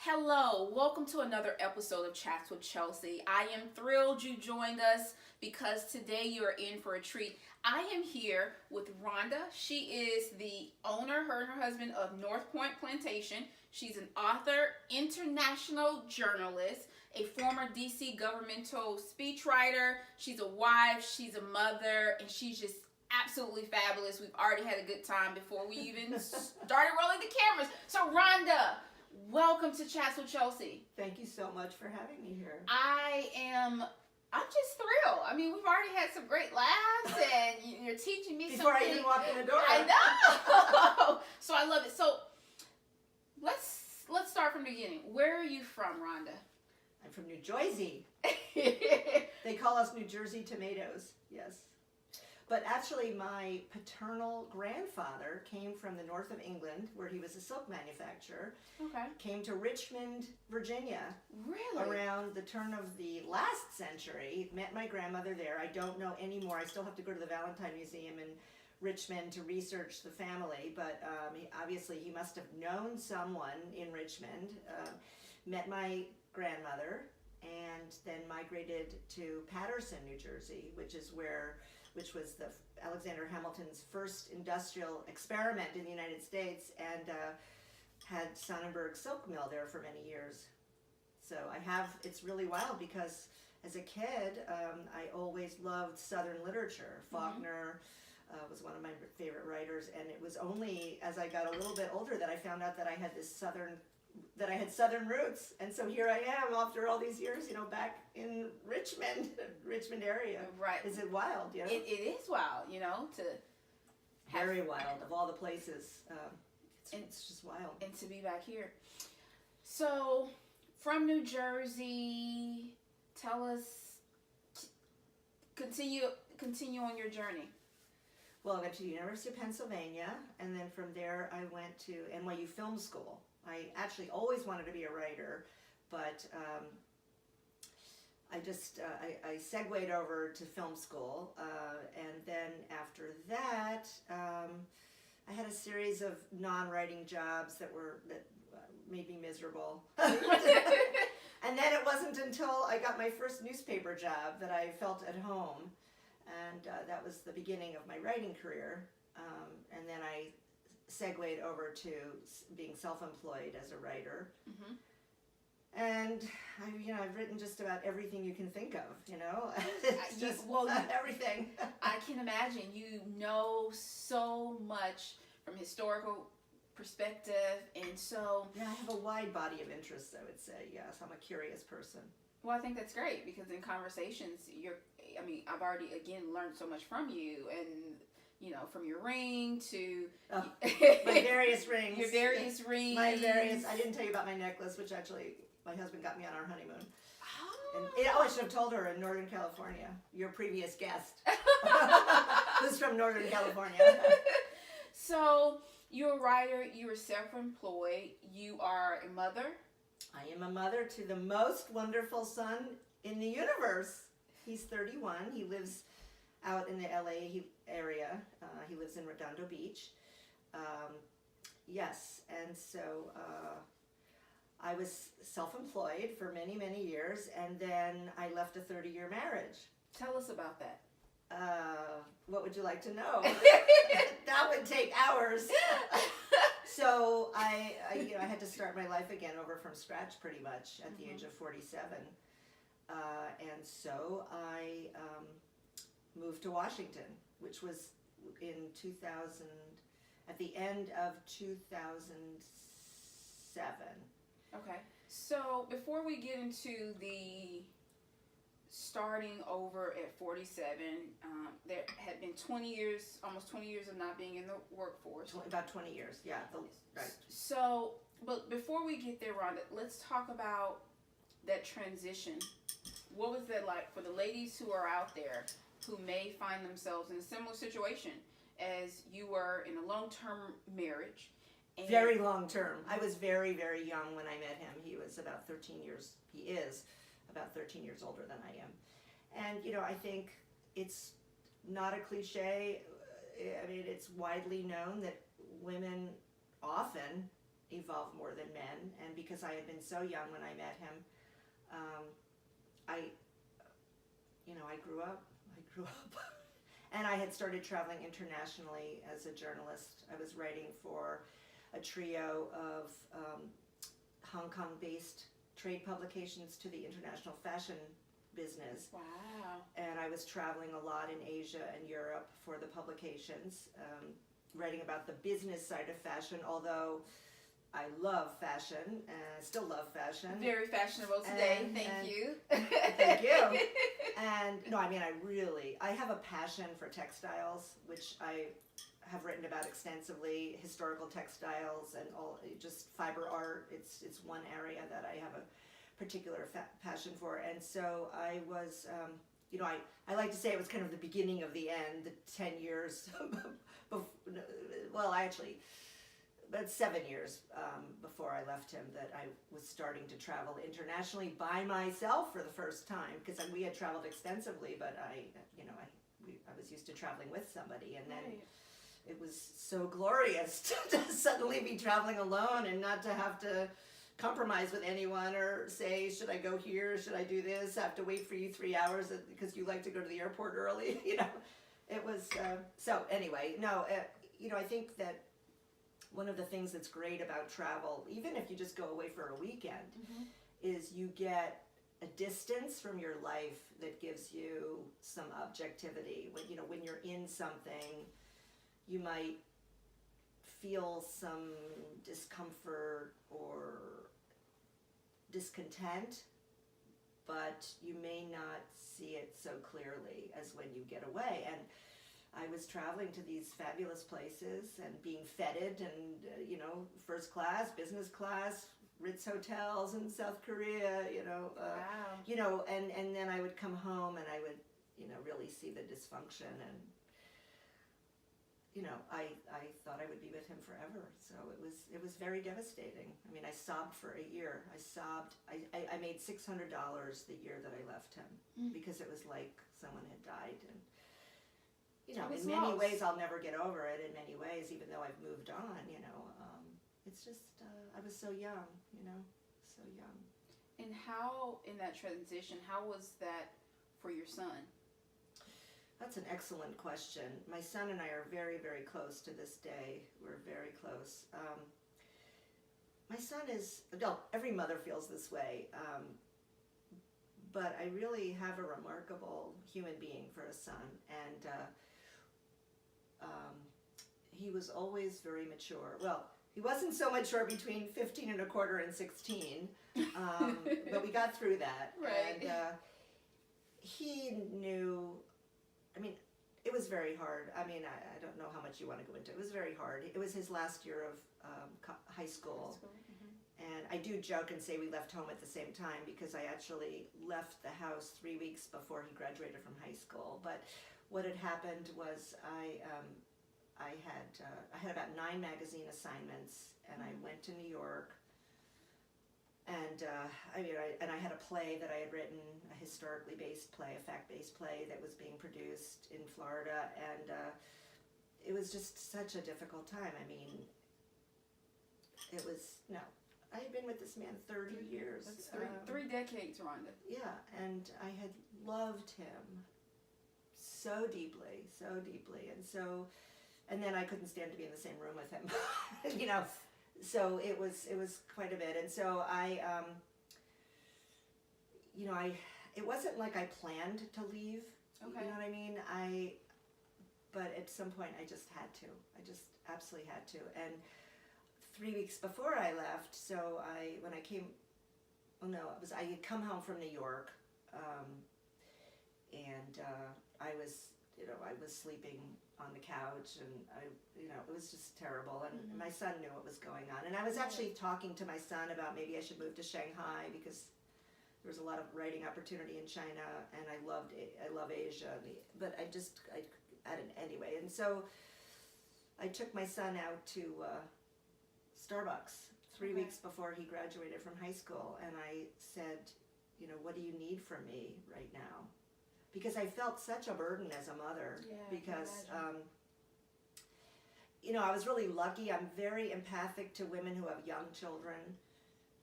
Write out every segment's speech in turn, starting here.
Hello, welcome to another episode of Chats with Chelsi. I am thrilled you joined us because today you are in for a treat. I am here with Rhonda. She is the owner, her and her husband, of North Point Plantation. She's an author, international journalist, a former DC governmental speechwriter. She's a wife, she's a mother, and she's just absolutely fabulous. We've already had a good time before we even started rolling the cameras. So Rhonda, welcome to Chats with Chelsi. Thank you so much for having me here. I'm just thrilled. I mean, we've already had some great laughs, and you're teaching me Before something. I even walked in the door. I know. So I love it. So let's start from the beginning. Where are you from, Rhonda? I'm from New Jersey. They call us New Jersey tomatoes. Yes. But actually, my paternal grandfather came from the north of England, where he was a silk manufacturer. Okay. Came to Richmond, Virginia. Really? Around the turn of the last century. Met my grandmother there. I don't know anymore. I still have to go to the Valentine Museum in Richmond to research the family. But obviously, he must have known someone in Richmond. Met my grandmother, and then migrated to Paterson, New Jersey, which was the Alexander Hamilton's first industrial experiment in the United States, and had Sonnenberg silk mill there for many years. So it's really wild because as a kid, I always loved Southern literature. Faulkner was one of my favorite writers, and it was only as I got a little bit older that I found out that I had Southern roots, and so here I am after all these years, back in Richmond area. Right. Is it wild? It is wild, Very wild of all the places. It's just wild. And to be back here. So, from New Jersey, tell us, continue on your journey. Well, I went to the University of Pennsylvania, and then from there I went to NYU Film School. I actually always wanted to be a writer, but I segued over to film school, and then after that, I had a series of non-writing jobs that made me miserable. And then it wasn't until I got my first newspaper job that I felt at home, and that was the beginning of my writing career. And then I segued over to being self-employed as a writer. Mm-hmm. And I've written just about everything you can think of, It's just everything. I can imagine you know so much from historical perspective, and so... Yeah, I have a wide body of interests, I would say, yes. I'm a curious person. Well, I think that's great, because in conversations, I've already, again, learned so much from you, and... from your ring to... my various rings. Your various rings. I didn't tell you about my necklace, which actually my husband got me on our honeymoon. Oh. And I should have told her in Northern California, your previous guest, who's from Northern California. So, you're a writer, you are self-employed, you are a mother. I am a mother to the most wonderful son in the universe. He's 31. He lives out in the LA area. He lives in Redondo Beach. Yes, and so I was self-employed for many, many years, and then I left a 30-year marriage. Tell us about that. What would you like to know? That would take hours. So I had to start my life again over from scratch pretty much at the age of 47. And so I moved to Washington, which was in 2000, at the end of 2007. Okay. So before we get into the starting over at 47, there had been 20 years, almost 20 years of not being in the workforce. About 20 years, yeah. Right. So, but before we get there, Rhonda, let's talk about that transition. What was that like for the ladies who are out there who may find themselves in a similar situation as you were in a long-term marriage? Very long-term. I was very, very young when I met him. He is about 13 years older than I am. And, I think it's not a cliche. I mean, it's widely known that women often evolve more than men, and because I had been so young when I met him, I grew up. And I had started traveling internationally as a journalist. I was writing for a trio of Hong Kong-based trade publications to the international fashion business. Wow. And I was traveling a lot in Asia and Europe for the publications, writing about the business side of fashion, although I love fashion, still love fashion. Very fashionable today, thank you. Thank you. And no, I mean, I have a passion for textiles, which I have written about extensively, historical textiles and all, just fiber art. It's one area that I have a particular passion for. And so I was, I like to say it was kind of the beginning of the end, the 10 years, about 7 years before I left him, that I was starting to travel internationally by myself for the first time, because we had traveled extensively, but I was used to traveling with somebody, and then it was so glorious to suddenly be traveling alone and not to have to compromise with anyone or say, should I go here, should I do this, I have to wait for you 3 hours because you like to go to the airport early, It was, so anyway, no, I think that one of the things that's great about travel, even if you just go away for a weekend, is you get a distance from your life that gives you some objectivity. When you're in something, you might feel some discomfort or discontent, but you may not see it so clearly as when you get away. And I was traveling to these fabulous places and being feted and, first class, business class, Ritz hotels in South Korea, Wow. And then I would come home and I would, really see the dysfunction, and, I thought I would be with him forever. So it was very devastating. I mean, I sobbed for a year. I made $600 the year that I left him, because it was like someone had died. And, in many ways, I'll never get over it. In many ways, even though I've moved on, it's just I was so young, so young. And how, in that transition, how was that for your son? That's an excellent question. My son and I are very, very close to this day. We're very close. My son is, every mother feels this way, but I really have a remarkable human being for a son, and he was always very mature. Well, he wasn't so mature between 15 and a quarter and 16, but we got through that. Right. And he knew, it was very hard. I don't know how much you want to go into it. It was very hard. It was his last year of high school. And I do joke and say we left home at the same time, because I actually left the house 3 weeks before he graduated from high school. But what had happened was I had about 9 magazine assignments, and I went to New York, and I had a play that I had written, a historically based play, a fact-based play that was being produced in Florida, and it was just such a difficult time. I had been with this man 30 years. That's three decades, Rhonda. Yeah, and I had loved him so deeply, and then I couldn't stand to be in the same room with him, so it was quite a bit, and so it wasn't like I planned to leave, Okay. you know what I mean, but at some point I just had to, I just absolutely had to, and 3 weeks before I left, so I had come home from New York, and I was sleeping on the couch, and it was just terrible, and my son knew what was going on, and I was actually talking to my son about maybe I should move to Shanghai, because there was a lot of writing opportunity in China, and I love Asia, but anyway, and so I took my son out to Starbucks 3 weeks before he graduated from high school, and I said, what do you need from me right now? Because I felt such a burden as a mother, because I was really lucky. I'm very empathic to women who have young children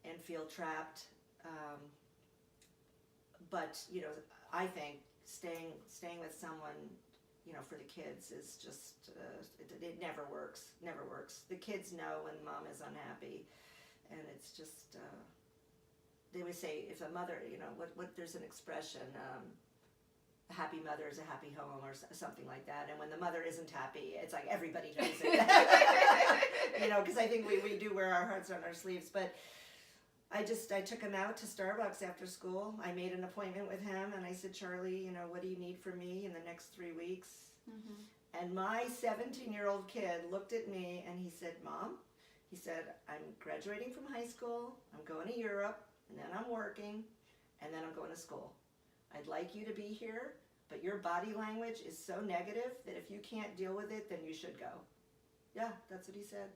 and feel trapped. But I think staying with someone, for the kids is just it never works. Never works. The kids know when mom is unhappy, and it's just they always say if a mother, what there's an expression. A happy mother is a happy home, or something like that. And when the mother isn't happy, it's like everybody knows it. Because I think we do wear our hearts on our sleeves. But I took him out to Starbucks after school. I made an appointment with him, and I said, Charlie, what do you need from me in the next 3 weeks? Mm-hmm. And my 17-year-old kid looked at me and he said, Mom, he said, I'm graduating from high school, I'm going to Europe, and then I'm working, and then I'm going to school. I'd like you to be here, but your body language is so negative that if you can't deal with it, then you should go. Yeah, that's what he said.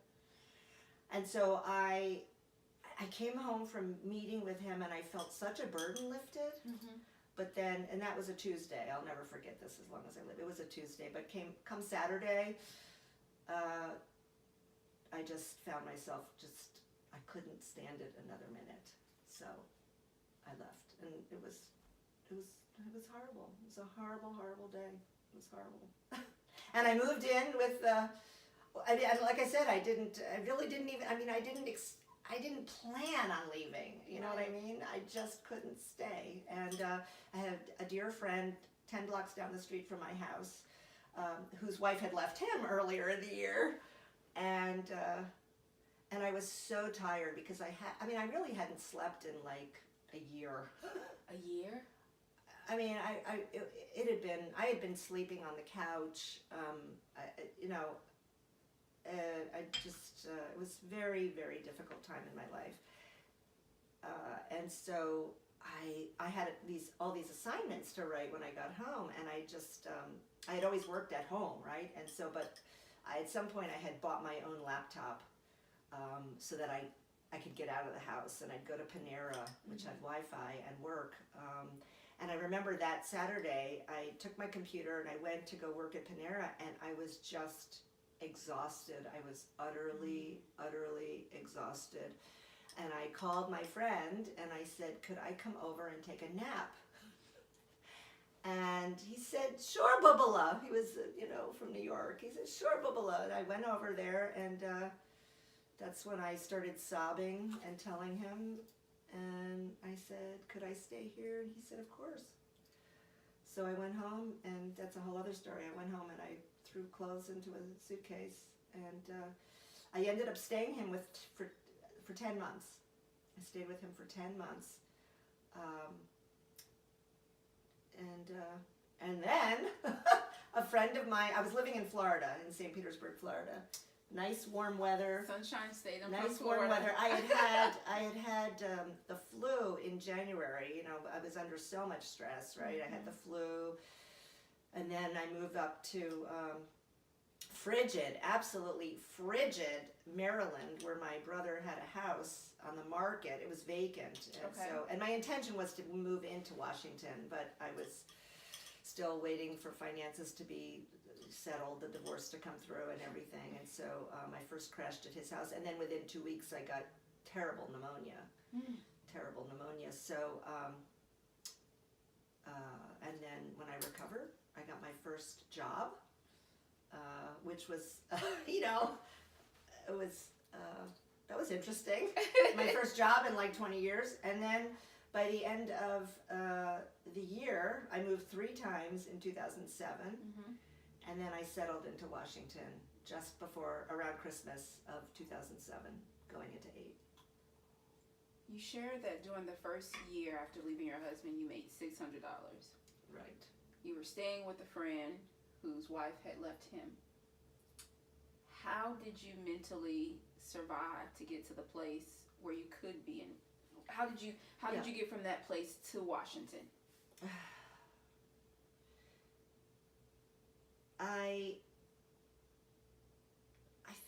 And so I came home from meeting with him, and I felt such a burden lifted. Mm-hmm. But then, and that was a Tuesday. I'll never forget this as long as I live. It was a Tuesday, but come Saturday, I just found myself I couldn't stand it another minute. So I left, and it was horrible. It was a horrible, horrible day. It was horrible. And I moved in with, like I said, I really didn't even, I didn't plan on leaving. You know what I mean? I just couldn't stay. And I had a dear friend 10 blocks down the street from my house, whose wife had left him earlier in the year. And I was so tired because I really hadn't slept in like a year. A year? I had been sleeping on the couch. It was very, very difficult time in my life. And so I had all these assignments to write when I got home, and I had always worked at home, right? And so, but at some point I had bought my own laptop, so that I could get out of the house, and I'd go to Panera, which had Wi-Fi, and work. And I remember that Saturday, I took my computer and I went to go work at Panera, and I was just exhausted. I was utterly, utterly exhausted. And I called my friend and I said, could I come over and take a nap? And he said, sure, Bubala. He was, from New York. He said, sure, Bubala. And I went over there, and that's when I started sobbing and telling him. And I said, could I stay here? And he said, of course. So I went home, and that's a whole other story. I went home and I threw clothes into a suitcase, and I ended up staying him for 10 months. I stayed with him for 10 months. And then a friend of mine, I was living in Florida, in St. Petersburg, Florida. Nice warm weather. Sunshine State. Nice warm weather. I had had the flu in January. I was under so much stress, right? Mm-hmm. I had the flu, and then I moved up to absolutely frigid Maryland, where my brother had a house on the market. It was vacant, and my intention was to move into Washington, but I was still waiting for finances to be settled, the divorce to come through and everything. And so I first crashed at his house, and then within 2 weeks I got terrible pneumonia. So and then when I recovered, I got my first job, which was that was interesting. My first job in like 20 years. And then by the end of the year, I moved 3 times in 2007. Mm-hmm. And then I settled into Washington just around Christmas of 2007, going into 8. You shared that during the first year after leaving your husband, you made $600. Right. You were staying with a friend whose wife had left him. How did you mentally survive to get to the place where you could be in? How did you get from that place to Washington? I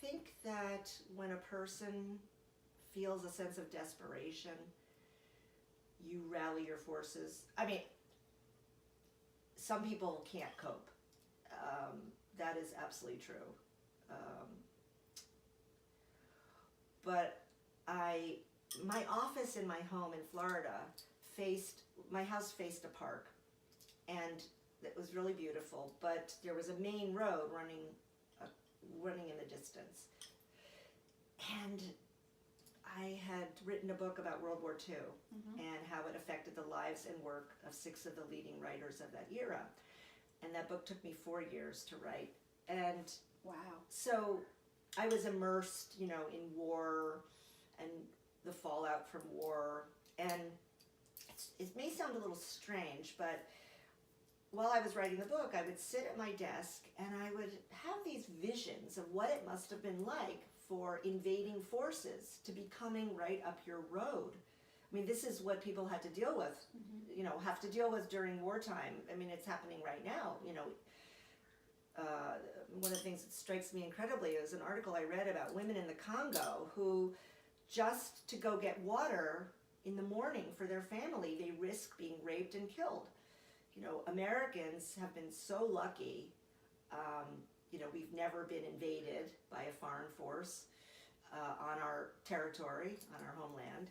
think that when a person feels a sense of desperation, you rally your forces. Some people can't cope. That is absolutely true. but my office in my home in Florida my house faced a park, and it was really beautiful, but there was a main road running in the distance. And I had written a book about World War II and how it affected the lives and work of 6 of the leading writers of that era. And that book took me 4 years to write. And wow. So I was immersed, in war and the fallout from war. And it may sound a little strange, but while I was writing the book, I would sit at my desk and I would have these visions of what it must have been like for invading forces to be coming right up your road. I mean, this is what people had to deal with, have to deal with during wartime. I mean, it's happening right now, one of the things that strikes me incredibly is an article I read about women in the Congo who, just to go get water in the morning for their family, they risk being raped and killed. Americans have been so lucky. We've never been invaded by a foreign force on our territory, on our homeland.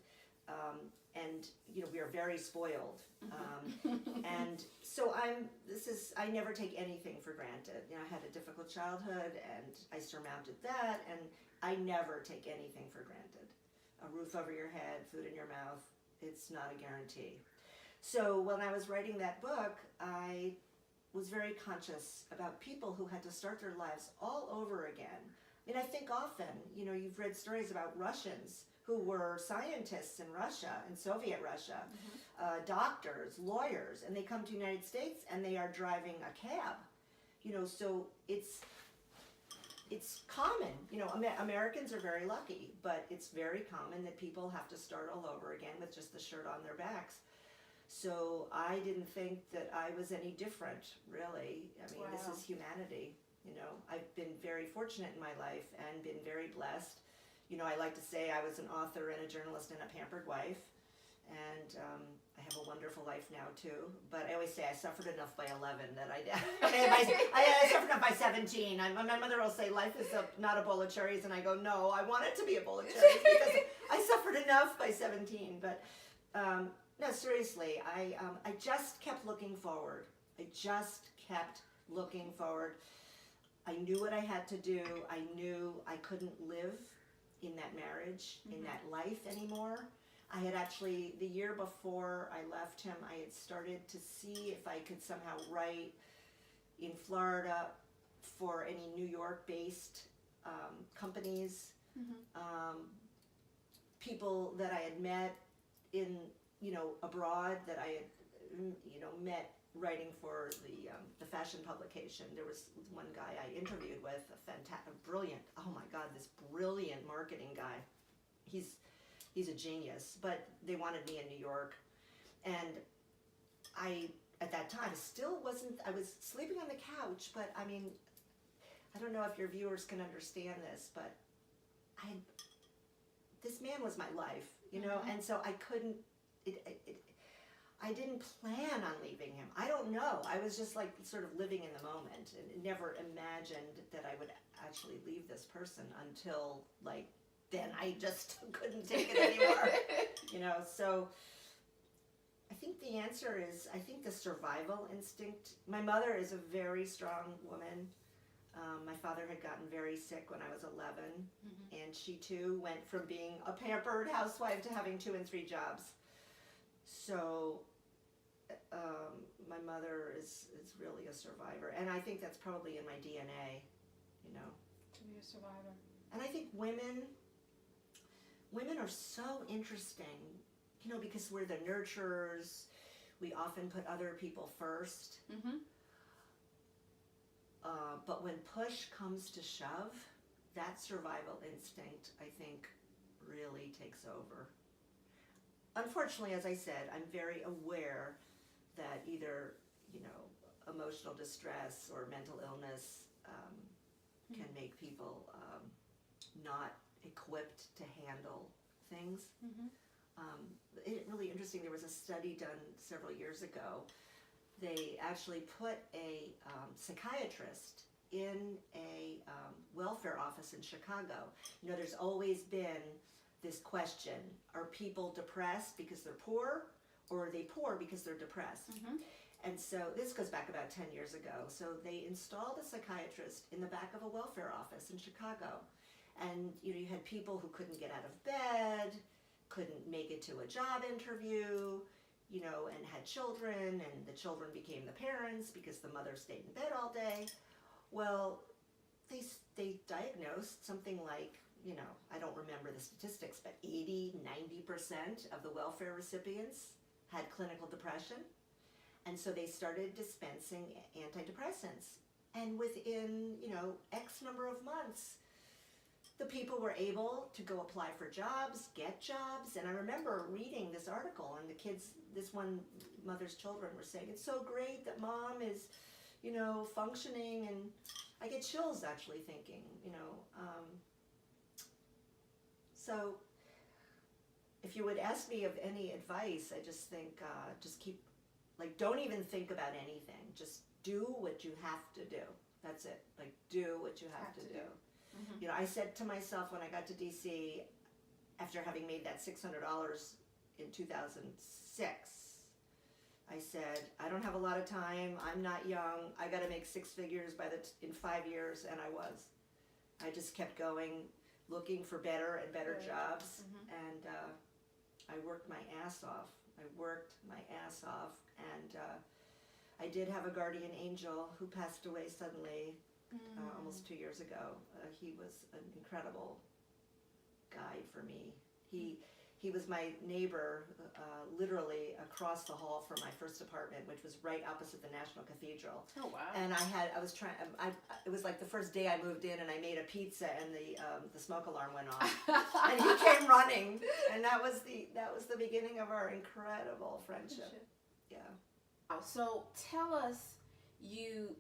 And we are very spoiled. And so I never take anything for granted. I had a difficult childhood and I surmounted that, and I never take anything for granted. A roof over your head, food in your mouth, it's not a guarantee. So when I was writing that book, I was very conscious about people who had to start their lives all over again. I mean, I think often, you've read stories about Russians who were scientists in Russia, in Soviet Russia, doctors, lawyers, and they come to the United States and they are driving a cab. So it's common. Americans are very lucky, but it's very common that people have to start all over again with just the shirt on their backs. So I didn't think that I was any different, really. I mean, This is humanity. I've been very fortunate in my life and been very blessed. I like to say I was an author and a journalist and a pampered wife, and I have a wonderful life now too. But I always say I suffered enough by 11 that I suffered enough by 17. My mother will say life is not a bowl of cherries, and I go, no, I want it to be a bowl of cherries because I suffered enough by 17. But no, seriously, I just kept looking forward. I knew what I had to do. I knew I couldn't live in that marriage, in that life anymore. I had actually, the year before I left him, I had started to see if I could somehow write in Florida for any New York-based companies, people that I had met in, abroad, that I had, met writing for the fashion publication. There was one guy I interviewed with, brilliant, oh my God, this brilliant marketing guy. He's a genius, but they wanted me in New York. And I, at that time, I was sleeping on the couch, but I mean, I don't know if your viewers can understand this, but this man was my life, and so I couldn't, I didn't plan on leaving him. I don't know. I was just like sort of living in the moment and never imagined that I would actually leave this person until then I just couldn't take it anymore. So I think the answer is, I think the survival instinct. My mother is a very strong woman. My father had gotten very sick when I was 11, and she too went from being a pampered housewife to having 2 and 3 jobs. So my mother is really a survivor, and I think that's probably in my DNA, To be a survivor. And I think women are so interesting, because we're the nurturers. We often put other people first. But when push comes to shove, that survival instinct, I think, really takes over. Unfortunately, as I said, I'm very aware that either, emotional distress or mental illness can make people not equipped to handle things. It's really interesting. There was a study done several years ago. They actually put a psychiatrist in a welfare office in Chicago. You know, there's always been this question, are people depressed because they're poor, or are they poor because they're depressed? Mm-hmm. And so this goes back about 10 years ago. So they installed a psychiatrist in the back of a welfare office in Chicago. And you know, you had people who couldn't get out of bed, couldn't make it to a job interview, you know, and had children, and the children became the parents because the mother stayed in bed all day. Well, they diagnosed something like, you know, I don't remember the statistics, but 80-90% of the welfare recipients had clinical depression. And so they started dispensing antidepressants. And within, you know, X number of months, the people were able to go apply for jobs, get jobs. And I remember reading this article, and the kids, this one mother's children were saying, it's so great that mom is, you know, functioning. And I get chills actually thinking, you know. So if you would ask me of any advice, I just think, just keep, like, don't even think about anything. Just do what you have to do. That's it. Like, do what you have to do. Mm-hmm. You know, I said to myself when I got to DC, after having made that $600 in 2006, I said, I don't have a lot of time. I'm not young. I got to make six figures in 5 years, and I was. I just kept going, looking for better and better jobs, and I worked my ass off. And I did have a guardian angel who passed away suddenly almost 2 years ago. He was an incredible guide for me. He was my neighbor, literally across the hall from my first apartment, which was right opposite the National Cathedral. Oh wow! And it was like the first day I moved in, and I made a pizza, and the smoke alarm went off, and he came running, and that was the beginning of our incredible friendship. Yeah. So tell us, you've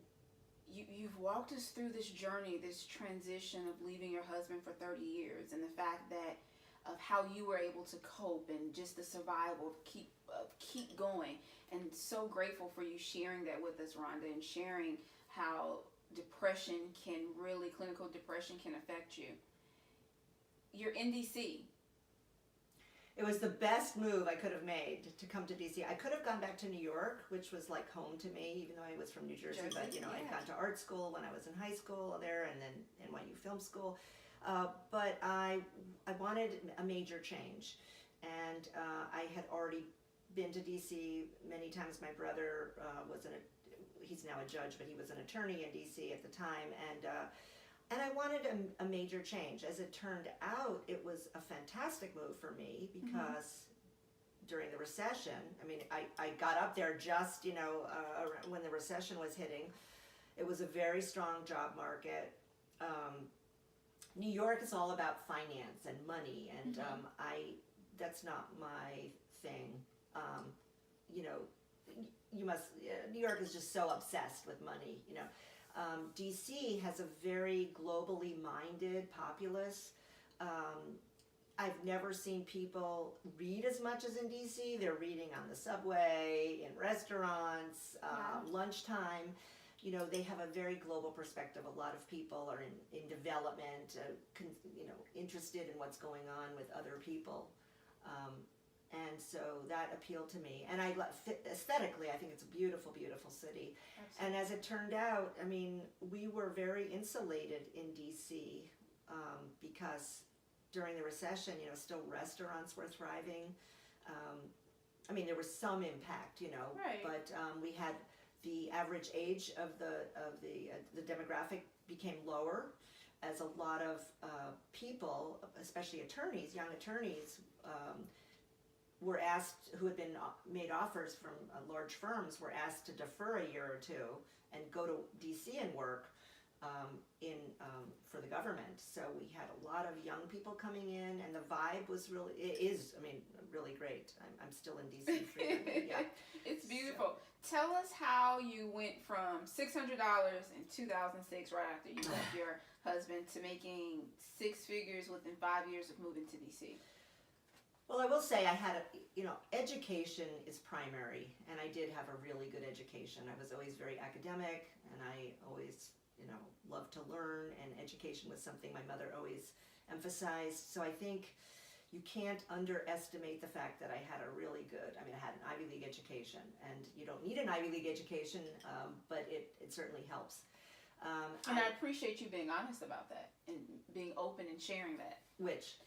walked us through this journey, this transition of leaving your husband for 30 years, and the fact that of how you were able to cope and just the survival, keep going. And so grateful for you sharing that with us, Rhonda, and sharing how clinical depression can affect you. You're in DC. It was the best move I could have made to come to DC. I could have gone back to New York, which was like home to me, even though I was from New Jersey. But you know, I'd gone to art school when I was in high school there, and then NYU Film School. But I wanted a major change, and I had already been to DC many times. My brother he's now a judge, but he was an attorney in DC at the time, and I wanted a major change. As it turned out, it was a fantastic move for me because during the recession, I mean, I got up there just, you know, when the recession was hitting. It was a very strong job market. New York is all about finance and money, and that's not my thing. You know, New York is just so obsessed with money, you know. DC has a very globally minded populace. I've never seen people read as much as in DC. They're reading on the subway, in restaurants, lunchtime. You know, they have a very global perspective. A lot of people are in development, you know, interested in what's going on with other people. And so that appealed to me. And aesthetically, I think it's a beautiful, beautiful city. Absolutely. And as it turned out, I mean, we were very insulated in DC because during the recession, you know, still restaurants were thriving. I mean, there was some impact, you know, but we had the average age of the demographic became lower, as a lot of people, especially attorneys, young attorneys, were asked, who had been made offers from large firms, were asked to defer a year or two and go to DC and work for the government. So we had a lot of young people coming in, and the vibe was really great. I'm still in DC frequently. Yeah. It's beautiful. So, tell us how you went from $600 in 2006, right after you left your husband, to making six figures within 5 years of moving to DC. Well, I will say I had education is primary, and I did have a really good education. I was always very academic, and I always loved to learn, and education was something my mother always emphasized. So I think you can't underestimate the fact that I had a really good, I had an Ivy League education, and you don't need an Ivy League education, but it certainly helps. And I appreciate you being honest about that and being open and sharing that. Which?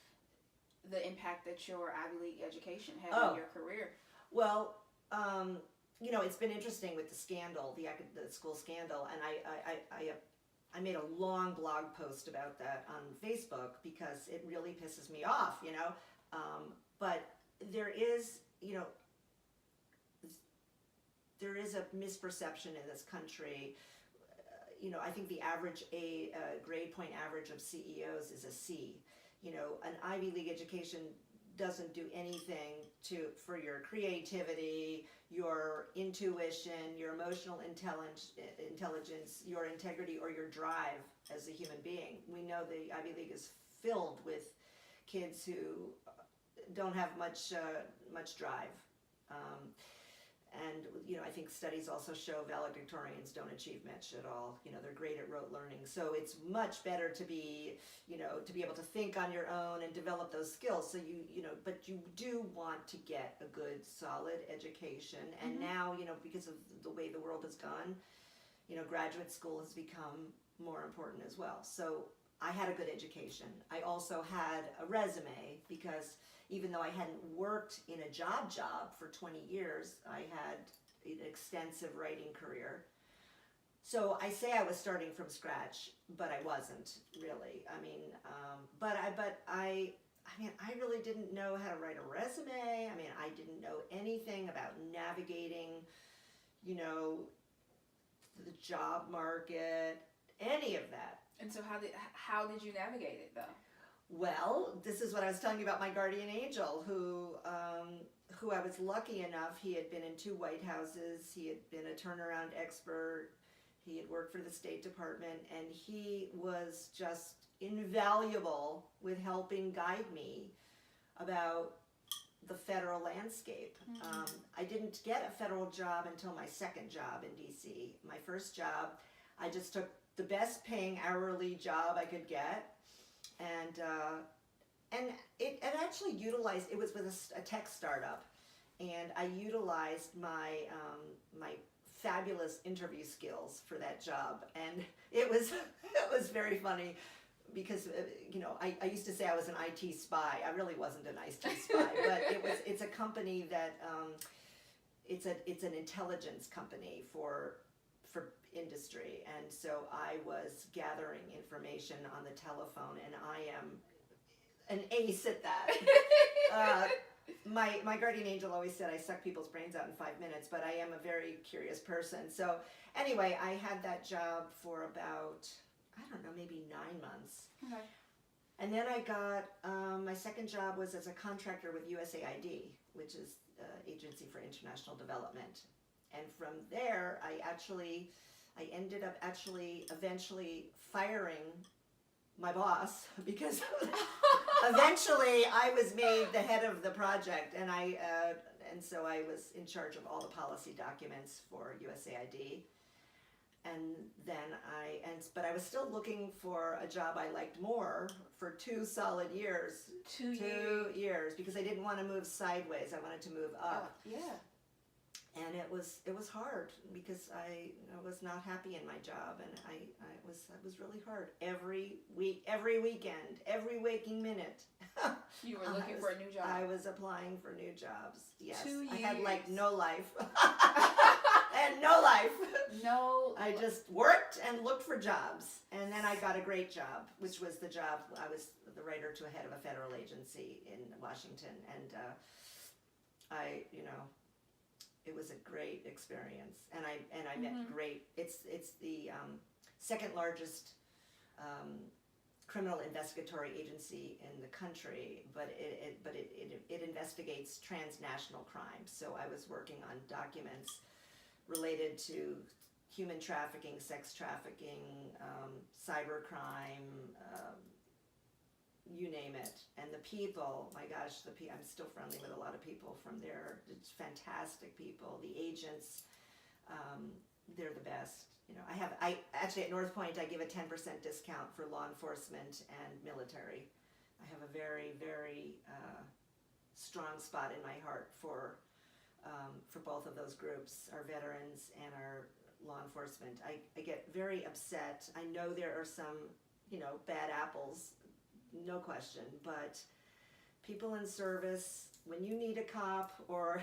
The impact that your Ivy League education had on your career. Well, it's been interesting with the scandal, the school scandal, and I made a long blog post about that on Facebook because it really pisses me off, but there is a misperception in this country. I think the average grade point average of CEOs is a C. An Ivy League education doesn't do anything for your creativity, your intuition, your emotional intelligence, your integrity, or your drive as a human being. We know the Ivy League is filled with kids who don't have much drive. And I think studies also show valedictorians don't achieve much at all. They're great at rote learning. So it's much better to be, to be able to think on your own and develop those skills. So but you do want to get a good, solid education. And now, because of the way the world has gone, graduate school has become more important as well. So I had a good education. I also had a resume because even though I hadn't worked in a job for 20 years, I had an extensive writing career. So I say I was starting from scratch, but I wasn't really. I really didn't know how to write a resume. I didn't know anything about navigating, the job market, any of that. And so how did you navigate it though? Well, this is what I was telling you about my guardian angel, who I was lucky enough. He had been in 2 White Houses. He had been a turnaround expert. He had worked for the State Department, and he was just invaluable with helping guide me about the federal landscape. I didn't get a federal job until my second job in DC. My first job, I just took the best paying hourly job I could get. And it actually utilized, it was with a tech startup, and I utilized my fabulous interview skills for that job, and it was very funny because I used to say I was an IT spy. I really wasn't an IT spy, but it's a company that it's an intelligence company for industry, and so I was gathering information on the telephone, and I am an ace at that. My guardian angel always said I suck people's brains out in 5 minutes, but I am a very curious person. So anyway, I had that job for about, maybe 9 months. Okay. And then I got, my second job was as a contractor with USAID, which is Agency for International Development. And from there, I ended up eventually firing my boss because eventually I was made the head of the project, and so I was in charge of all the policy documents for USAID. And then but I was still looking for a job I liked more for 2 solid years. 2 years, because I didn't want to move sideways. I wanted to move up. Yeah. And it was hard because I was not happy in my job, and it was really hard. Every week, every weekend, every waking minute. You were looking for a new job. I was applying for new jobs. Yes. 2 years. I had like no life. And no life. No. I just worked and looked for jobs, and then I got a great job, which was the job. I was the writer to a head of a federal agency in Washington, and it was a great experience, and I met great. It's the second largest criminal investigatory agency in the country, but it investigates transnational crimes. So I was working on documents related to human trafficking, sex trafficking, cybercrime, you name it. And the people, my gosh, I'm still friendly with a lot of people from there. It's fantastic people. The agents, they're the best. I actually at North Point I give a 10% discount for law enforcement and military. I have a very, very strong spot in my heart for both of those groups, our veterans and our law enforcement. I get very upset. I know there are some, bad apples, no question, but people in service, when you need a cop or,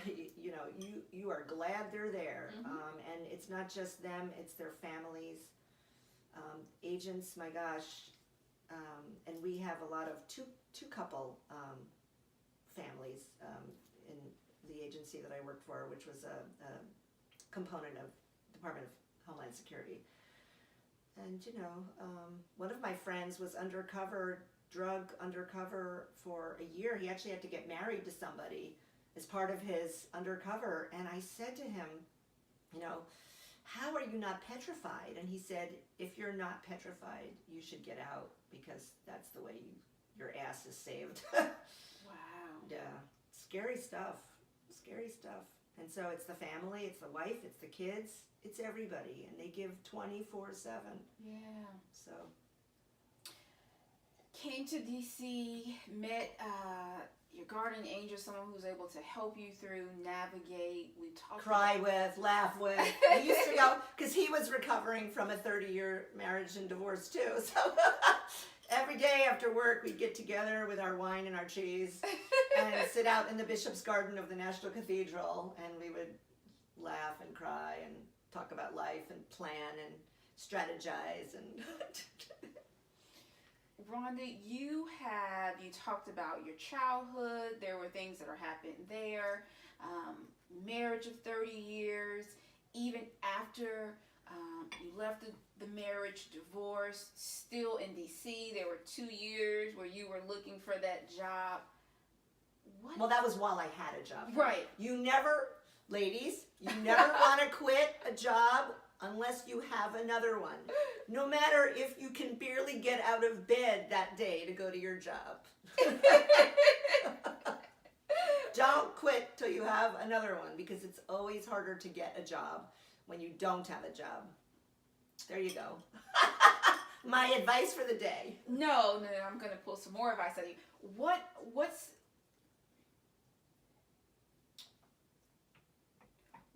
you are glad they're there. And it's not just them, it's their families. Agents, my gosh, and we have a lot of two couple families in the agency that I worked for, which was a component of Department of Homeland Security. And one of my friends was drug undercover for a year. He actually had to get married to somebody as part of his undercover. And I said to him, how are you not petrified? And he said, if you're not petrified, you should get out, because that's the way your ass is saved. Wow. Yeah, scary stuff. And so it's the family, it's the wife, it's the kids, it's everybody, and they give 24/7. Yeah. So came to DC, met your guardian angel, someone who's able to help you through, navigate. We talked. Cry with, laugh with. We used to go, because he was recovering from a 30-year marriage and divorce too. So every day after work, we'd get together with our wine and our cheese and sit out in the Bishop's Garden of the National Cathedral, and we would laugh and cry and talk about life and plan and strategize. And Rhonda, you talked about your childhood. There were things that are happening there. Marriage of 30 years. Even after you left the marriage, divorce, still in DC, there were 2 years where you were looking for that job. Well, that was while I had a job. Right. Ladies, you never want to quit a job unless you have another one. No matter if you can barely get out of bed that day to go to your job. Don't quit till you have another one, because it's always harder to get a job when you don't have a job. There you go. My advice for the day. No, I'm going to pull some more advice out of you.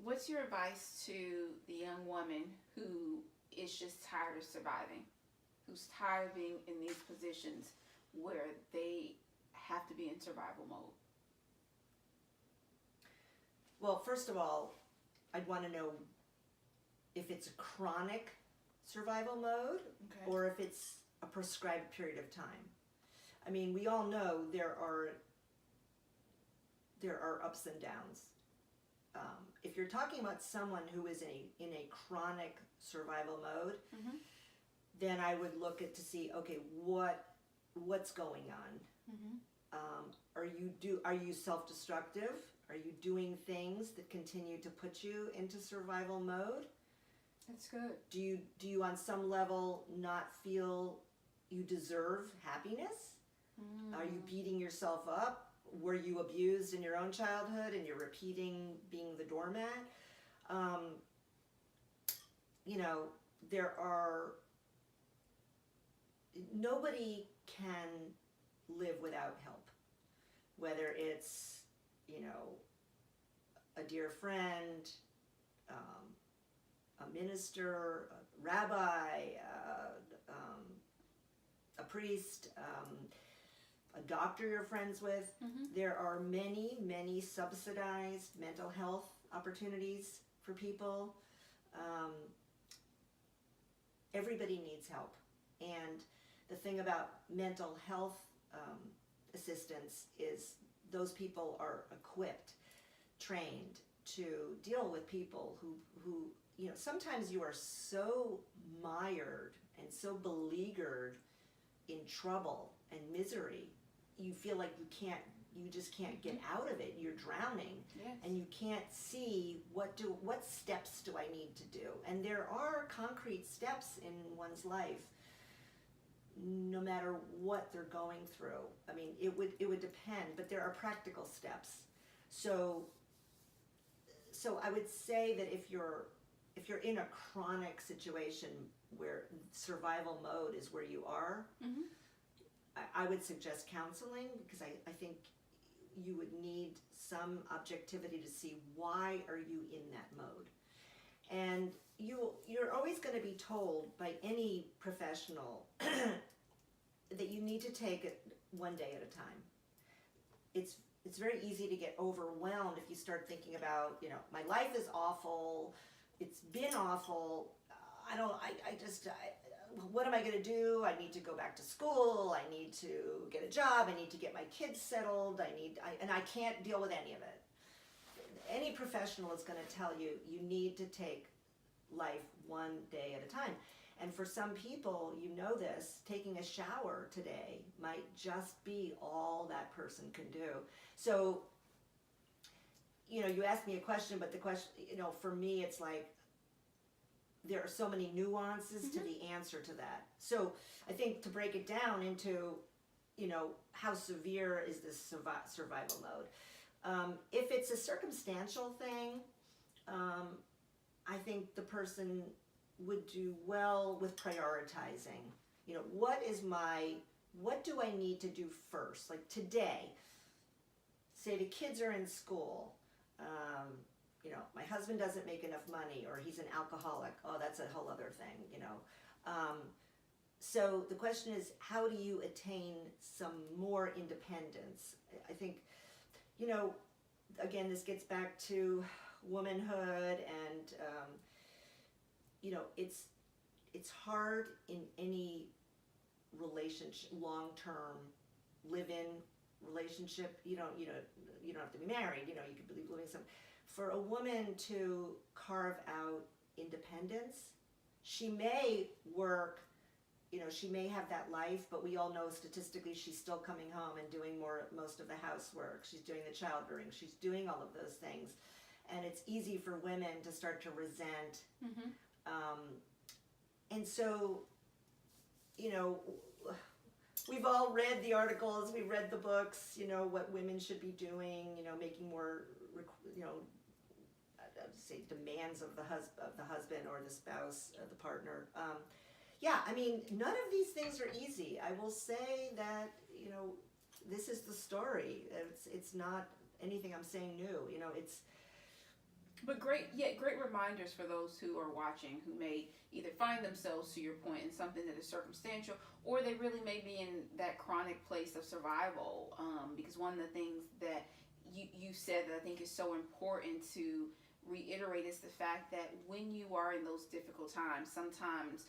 What's your advice to the young woman who is just tired of surviving, who's tired of being in these positions where they have to be in survival mode? Well, first of all, I'd want to know if it's a chronic survival mode, okay, or if it's a prescribed period of time. I mean, we all know there are ups and downs. If you're talking about someone who is in a chronic survival mode, mm-hmm, then I would look at to see, okay, what's going on? mm-hmm. Are you self-destructive? Are you doing things that continue to put you into survival mode? That's good. Do you on some level not feel you deserve happiness? Are you beating yourself up? Were you abused in your own childhood and you're repeating being the doormat? Nobody can live without help. Whether it's, a dear friend, a minister, a rabbi, a priest, a doctor you're friends with. Mm-hmm. There are many, many subsidized mental health opportunities for people. Everybody needs help. And the thing about mental health assistance is those people are equipped, trained to deal with people who sometimes you are so mired and so beleaguered in trouble and misery, you feel like you just can't get out of it. You're drowning. Yes. And you can't see what steps do I need to do. And there are concrete steps in one's life, no matter what they're going through. I mean, it would depend, but there are practical steps. So I would say that if you're if you're in a chronic situation where survival mode is where you are, Mm-hmm. I would suggest counseling, because I think you would need some objectivity to see why are you in that mode. And you're always going to be told by any professional that you need to take it one day at a time. It's very easy to get overwhelmed if you start thinking about, my life is awful, it's been awful, what am I going to do? I need to go back to school, I need to get a job, I need to get my kids settled, and I can't deal with any of it. Any professional is going to tell you, you need to take life one day at a time. And for some people, this, taking a shower today might just be all that person can do. So, you asked me a question, but the question, for me, it's like, there are so many nuances to the answer to that. So I think to break it down into, how severe is this survival mode? If it's a circumstantial thing, I think the person would do well with prioritizing. What do I need to do first? Like today, say the kids are in school, my husband doesn't make enough money, or he's an alcoholic. Oh, that's a whole other thing, So the question is, how do you attain some more independence? I think, again, this gets back to womanhood, and it's hard in any relationship, long-term live-in relationship. You don't have to be married. You could be living some. For a woman to carve out independence, she may work. She may have that life, but we all know statistically she's still coming home and doing most of the housework. She's doing the child rearing. She's doing all of those things, and it's easy for women to start to resent. And so, we've all read the articles, we read the books, what women should be doing, making more, say demands of the husband or the spouse, the partner. None of these things are easy. I will say that, this is the story. It's not anything I'm saying new. But great reminders for those who are watching, who may either find themselves, to your point, in something that is circumstantial, or they really may be in that chronic place of survival. Because one of the things that you said that I think is so important to reiterate is the fact that when you are in those difficult times, sometimes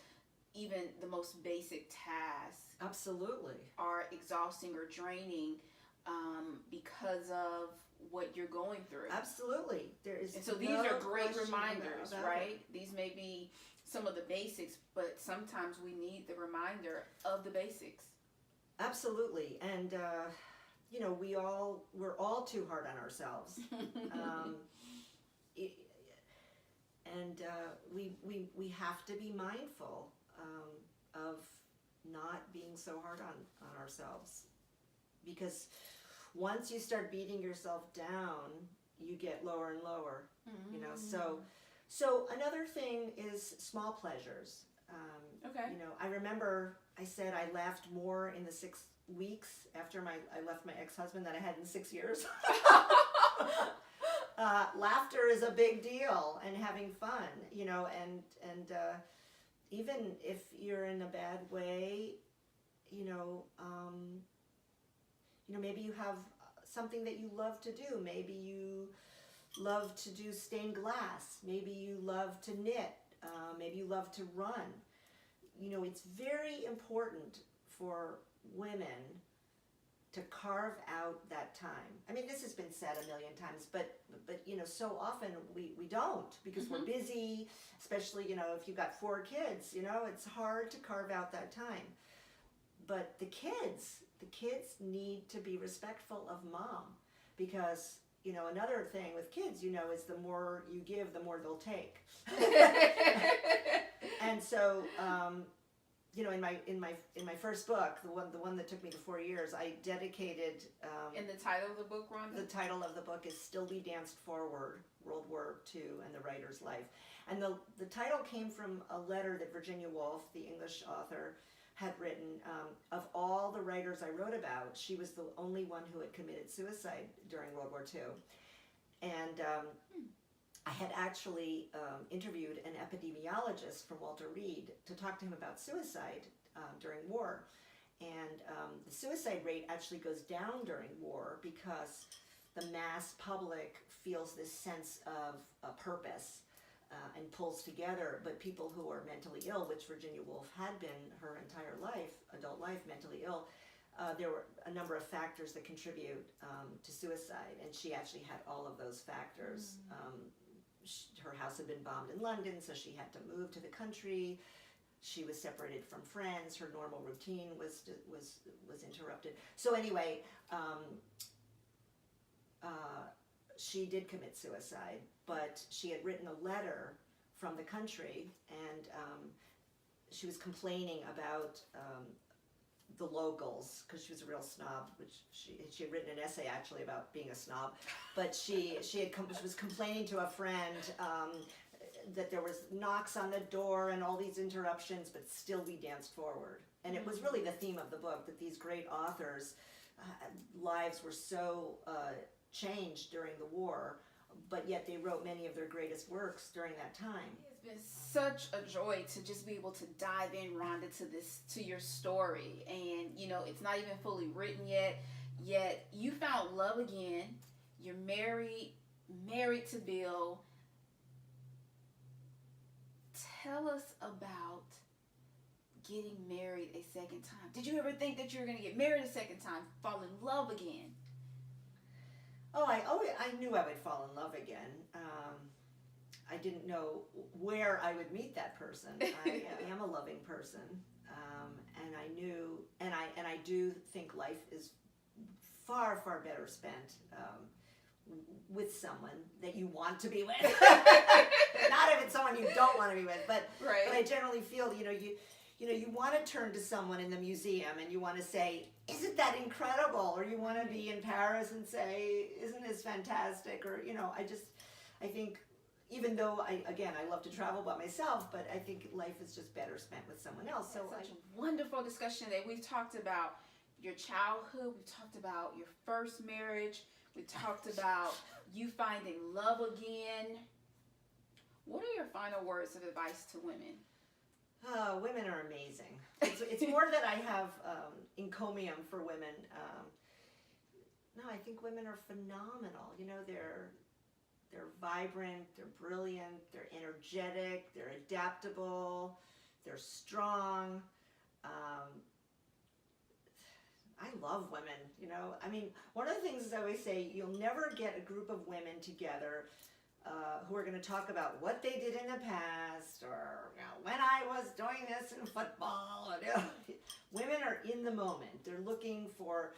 even the most basic tasks absolutely are exhausting or draining because of what you're going through. Absolutely. And so these are great reminders, right? These may be some of the basics, but sometimes we need the reminder of the basics. Absolutely. And we're all too hard on ourselves. We have to be mindful of not being so hard on ourselves, because once you start beating yourself down, you get lower and lower. So another thing is small pleasures. Okay. I remember I said I laughed more in the 6 weeks after I left my ex-husband than I had in 6 years. Laughter is a big deal, and having fun, and even if you're in a bad way, maybe you have something that you love to do. Maybe you love to do stained glass. Maybe you love to knit. Maybe you love to run. It's very important for women to carve out that time. I mean, this has been said a million times, but so often we don't, because we're busy, especially, if you've got 4 kids, it's hard to carve out that time. But the kids need to be respectful of mom, because, another thing with kids, is the more you give, the more they'll take. And so, in my first book, the one that took me to 4 years, I dedicated. And the title of the book, Rhonda? The title of the book is "Still Be Danced Forward: World War II and the Writer's Life," And the title came from a letter that Virginia Woolf, the English author, had written. Of all the writers I wrote about, she was the only one who had committed suicide during World War II. And I had actually interviewed an epidemiologist from Walter Reed to talk to him about suicide during war. And the suicide rate actually goes down during war because the mass public feels this sense of purpose and pulls together. But people who are mentally ill, which Virginia Woolf had been her entire life, adult life, mentally ill, there were a number of factors that contribute to suicide, and she actually had all of those factors. Her house had been bombed in London, so she had to move to the country. She was separated from friends. Her normal routine was interrupted. So anyway, she did commit suicide, but she had written a letter from the country, and she was complaining about the locals, because she was a real snob, which she had written an essay actually about being a snob, but she was complaining to a friend that there was knocks on the door and all these interruptions, but still we danced forward. And it was really the theme of the book, that these great authors' lives were so changed during the war, but yet they wrote many of their greatest works during that time. It's been such a joy to just be able to dive in, Rhonda, to your story. And it's not even fully written yet you found love again. You're married to Bill. Tell us about getting married a second time. Did you ever think that you were going to get married a second time, fall in love again? Oh, I knew I would fall in love again. I didn't know where I would meet that person. I am a loving person, and I knew, and I do think life is far, far better spent with someone that you want to be with. Not if it's someone you don't want to be with, but right. But I generally feel you want to turn to someone in the museum and you want to say, isn't that incredible? Or you want to be in Paris and say, isn't this fantastic? Or, I think, even though I love to travel by myself, but I think life is just better spent with someone else. So such a wonderful discussion today. We've talked about your childhood. We've talked about your first marriage. We talked about you finding love again. What are your final words of advice to women? Women are amazing. It's more that I have encomium for women. No, I think women are phenomenal. They're vibrant, they're brilliant, they're energetic, they're adaptable, they're strong. I love women, one of the things is I always say, you'll never get a group of women together who are going to talk about what they did in the past, or when I was doing this in football. Women are in the moment. They're looking for,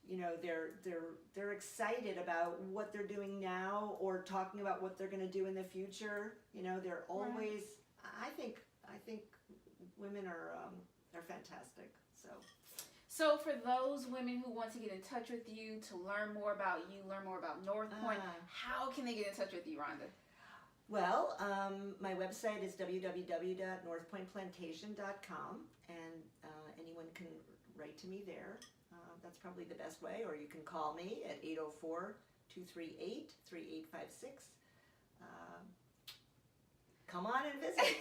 they're excited about what they're doing now, or talking about what they're going to do in the future. They're always. I think women are fantastic. So for those women who want to get in touch with you, to learn more about you, learn more about North Point, how can they get in touch with you, Rhonda? Well, my website is www.northpointplantation.com, and anyone can write to me there. That's probably the best way, or you can call me at 804-238-3856. Come on and visit.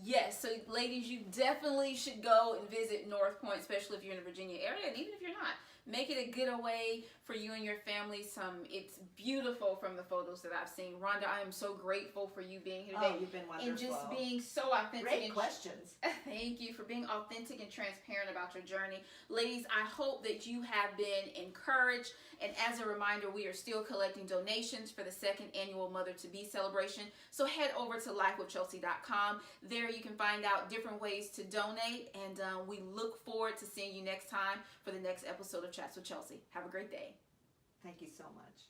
Yes, so ladies, you definitely should go and visit North Point, especially if you're in the Virginia area, and even if you're not. Make it a getaway for you and your family. It's beautiful from the photos that I've seen. Rhonda, I am so grateful for you being here today. Oh, you've been wonderful. And just being so authentic. Great questions. Thank you for being authentic and transparent about your journey. Ladies, I hope that you have been encouraged. And as a reminder, we are still collecting donations for the second annual Mother-to-Be celebration. So head over to lifewithchelsi.com. There you can find out different ways to donate. And we look forward to seeing you next time for the next episode of Chats with Chelsi. Have a great day. Thank you so much.